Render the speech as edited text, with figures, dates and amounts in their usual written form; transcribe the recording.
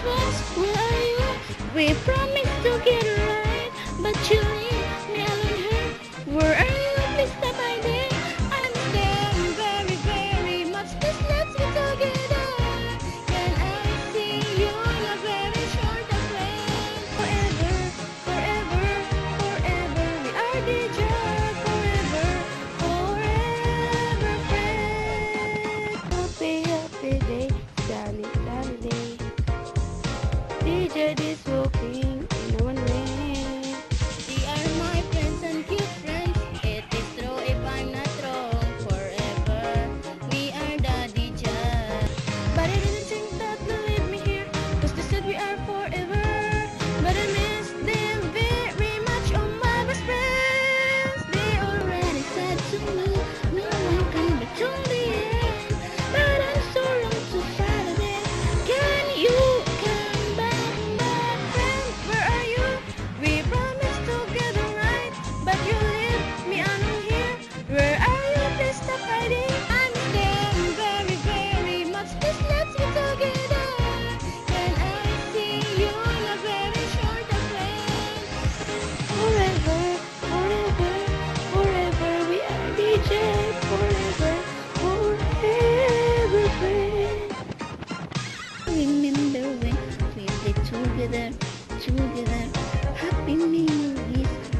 was, where are you? We promised to get right, but you leave me alone here. Where are you? Please stop by there. I understand very, very much. Please let's be together. Can I see you in a very short way? Forever, forever, forever. We are DJ forever, forever friends. Happy, happy day, sunny, sunny day. DJ is walking in one way. They are my friends and cute friends. It is true if I'm not wrong. Forever, we are the DJ. But I didn't think that they'll leave me here, 'cause they said we are forever. But I miss them very much, oh my best friends. They already said to me, no one can be till the end. But I'm so wrong to fight again. Can you come back, my friend? Where are you? We promised together, right? But you leave me alone here. Where are you? Please stop hiding. I miss them very, very much. Please let's be together. Can I see you in a very short way? Forever, forever, forever. We are DJ forever, forever friends. Remember when we played together, together, happy memories.